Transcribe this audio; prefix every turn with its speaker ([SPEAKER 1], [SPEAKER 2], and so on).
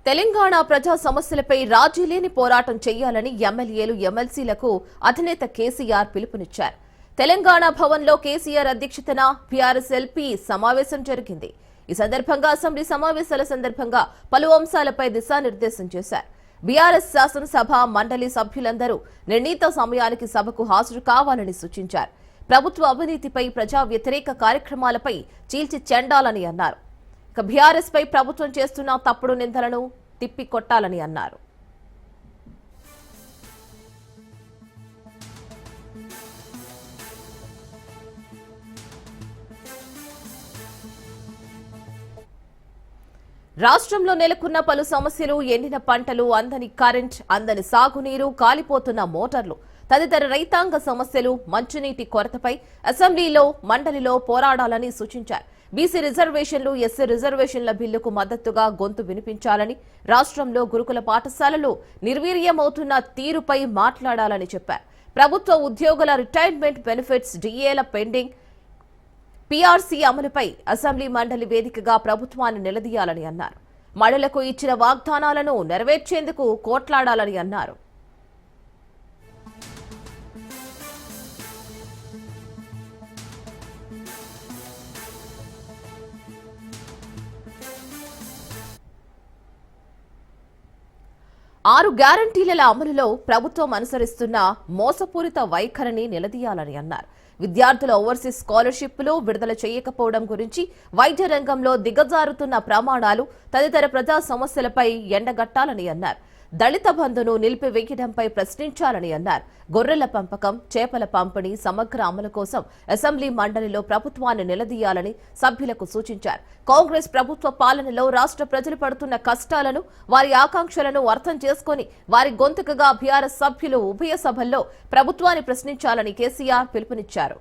[SPEAKER 1] తెలంగాణ ప్రజా సమస్యలపై రాజీ లేని పోరాటం చేయాలని ఎమ్మెల్యేలు ఎమ్మెల్సీలకు అధినేత కేసీఆర్ పిలుపునిచ్చారు. తెలంగాణ భవన్లో కేసీఆర్ అధ్యక్షతన బీఆర్ఎస్ ఎల్పీ సమావేశం జరిగింది. ఈ సందర్భంగా అసెంబ్లీ సమావేశాల సందర్భంగా పలు అంశాలపై దిశానిర్దేశం చేశారు. బీఆర్ఎస్ శాసనసభ మండలి సభ్యులందరూ నిర్ణీత సమయానికి సభకు హాజరు కావాలని సూచించారు. ప్రభుత్వ అవినీతిపై ప్రజా వ్యతిరేక కార్యక్రమాలపై చీల్చి చెండాలని అన్నారు. బీఆర్ఎస్ పై ప్రభుత్వం చేస్తున్న తప్పుడు నిందలను తిప్పి కొట్టాలని అన్నారు. రాష్ట్రంలో నెలకొన్న పలు సమస్యలు, ఎండిన పంటలు, అందని కరెంట్, అందని సాగునీరు, కాలిపోతున్న మోటార్లు తదితర రైతాంగ సమస్యలు, మంచినీటి కొరతపై అసెంబ్లీలో మండలిలో పోరాడాలని సూచించారు. బీసీ రిజర్వేషన్లు, ఎస్సీ రిజర్వేషన్ల బిల్లుకు మద్దతుగా గొంతు వినిపించాలని, రాష్ట్రంలో గురుకుల పాఠశాలలు నిర్వీర్యమవుతున్న తీరుపై మాట్లాడాలని చెప్పారు. ప్రభుత్వ ఉద్యోగుల రిటైర్మెంట్ బెనిఫిట్స్, డిఏల పెండింగ్, పీఆర్సీ అమలుపై అసెంబ్లీ మండలి వేదికగా ప్రభుత్వాన్ని నిలదీయాలని అన్నారు. మహిళలకు ఇచ్చిన వాగ్దానాలను నెరవేర్చేందుకు కోట్లాడాలని అన్నారు. ఆరు గ్యారంటీల అమలులో ప్రభుత్వం అనుసరిస్తున్న మోసపూరిత వైఖరిని నిలదీయాలని అన్నారు. విద్యార్థుల ఓవర్సీస్ స్కాలర్షిప్లు విడుదల చేయకపోవడం గురించి, వైద్య రంగంలో దిగజారుతున్న ప్రమాణాలు తదితర ప్రజా సమస్యలపై ఎండగట్టాలని అన్నారు. దళిత బంధును నిలిపివేయడంపై ప్రశ్నించాలని అన్నారు. గొర్రెల పెంపకం, చేపల పంపిణీ సమగ్ర అమలు కోసం అసెంబ్లీ మండలిలో ప్రభుత్వాన్ని నిలదీయాలని సభ్యులకు సూచించారు. కాంగ్రెస్ ప్రభుత్వ పాలనలో రాష్ట్ర ప్రజలు పడుతున్న కష్టాలను, వారి ఆకాంక్షలను అర్థం చేసుకుని వారి గొంతుకగా బీఆర్ఎస్ సభ్యులు ఉభయ సభల్లో ప్రభుత్వాన్ని ప్రశ్నించాలని కేసీఆర్ పిలుపునిచ్చారు.